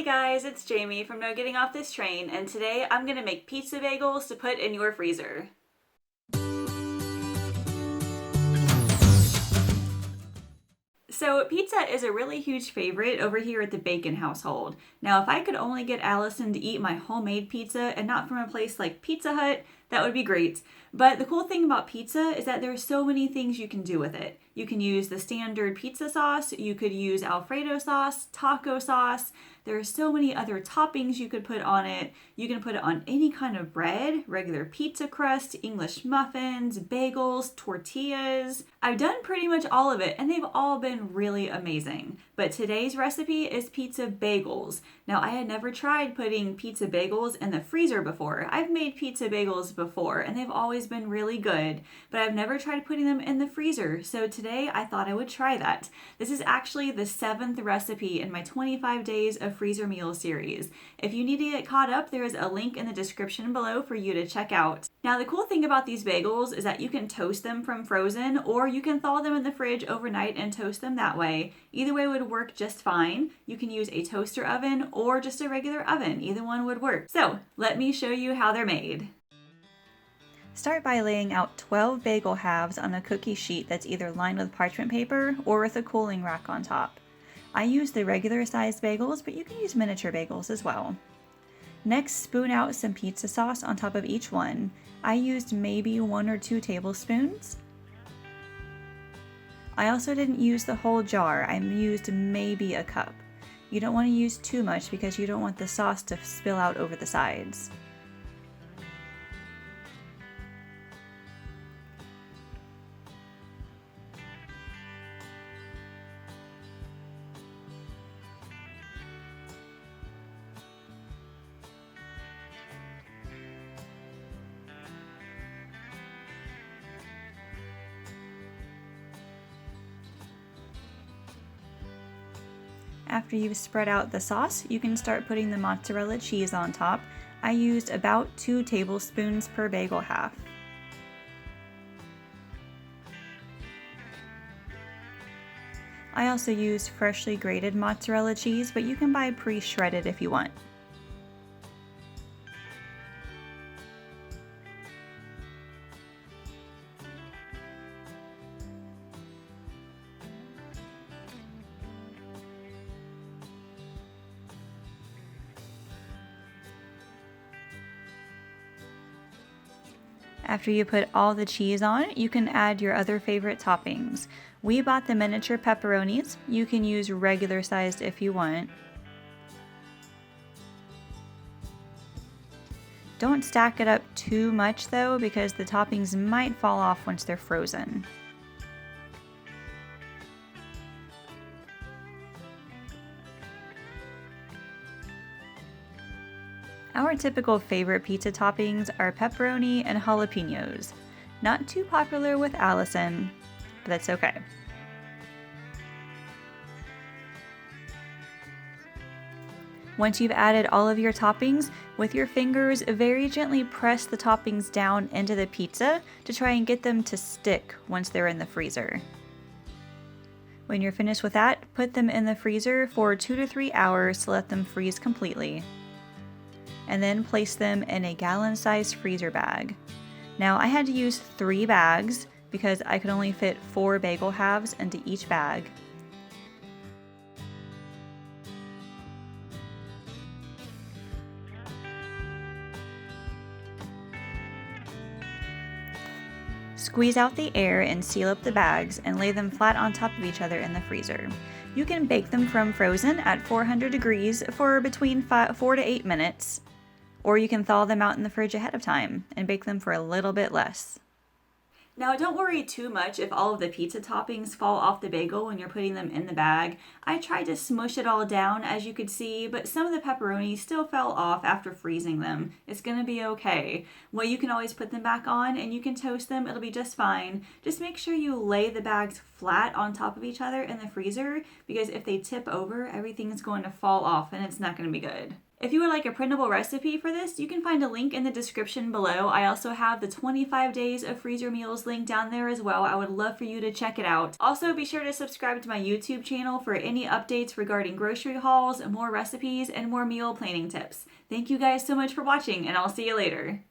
Hey guys, it's Jamie from No Getting Off This Train, and today I'm going to make pizza bagels to put in your freezer. So pizza is a really huge favorite over here at the Bacon household. Now, if I could only get Allison to eat my homemade pizza and not from a place like Pizza Hut, that would be great. But the cool thing about pizza is that there are so many things you can do with it. You can use the standard pizza sauce, you could use Alfredo sauce, taco sauce. There are so many other toppings you could put on it. You can put it on any kind of bread, regular pizza crust, English muffins, bagels, tortillas. I've done pretty much all of it and they've all been really amazing. But today's recipe is pizza bagels. Now, I had never tried putting pizza bagels in the freezer before. I've made pizza bagels before and they've always been really good, but I've never tried putting them in the freezer. So today I thought I would try that. This is actually the 7th recipe in my 25 days of freezer meal series. If you need to get caught up, there is a link in the description below for you to check out. Now, the cool thing about these bagels is that you can toast them from frozen or you can thaw them in the fridge overnight and toast them that way. Either way would work just fine. You can use a toaster oven or just a regular oven. Either one would work. So let me show you how they're made. Start by laying out 12 bagel halves on a cookie sheet that's either lined with parchment paper or with a cooling rack on top. I use the regular sized bagels, but you can use miniature bagels as well. Next, spoon out some pizza sauce on top of each one. I used maybe 1 or 2 tablespoons. I also didn't use the whole jar, I used maybe a cup. You don't want to use too much because you don't want the sauce to spill out over the sides. After you've spread out the sauce, you can start putting the mozzarella cheese on top. I used about 2 tablespoons per bagel half. I also used freshly grated mozzarella cheese, but you can buy pre-shredded if you want. After you put all the cheese on, you can add your other favorite toppings. We bought the miniature pepperonis. You can use regular sized if you want. Don't stack it up too much though, because the toppings might fall off once they're frozen. Our typical favorite pizza toppings are pepperoni and jalapenos. Not too popular with Allison, but that's okay. Once you've added all of your toppings, with your fingers, very gently press the toppings down into the pizza to try and get them to stick once they're in the freezer. When you're finished with that, put them in the freezer for 2 to 3 hours to let them freeze completely, and then place them in a gallon-sized freezer bag. Now, I had to use 3 bags because I could only fit 4 bagel halves into each bag. Squeeze out the air and seal up the bags and lay them flat on top of each other in the freezer. You can bake them from frozen at 400 degrees for between 4 to 8 minutes. Or you can thaw them out in the fridge ahead of time and bake them for a little bit less. Now, don't worry too much if all of the pizza toppings fall off the bagel when you're putting them in the bag. I tried to smush it all down, as you could see, but some of the pepperoni still fell off after freezing them. It's gonna be okay. Well, you can always put them back on and you can toast them. It'll be just fine. Just make sure you lay the bags flat on top of each other in the freezer, because if they tip over, everything's going to fall off and it's not gonna be good. If you would like a printable recipe for this, you can find a link in the description below. I also have the 25 days of freezer meals link down there as well. I would love for you to check it out. Also, be sure to subscribe to my YouTube channel for any updates regarding grocery hauls, more recipes, and more meal planning tips. Thank you guys so much for watching, and I'll see you later.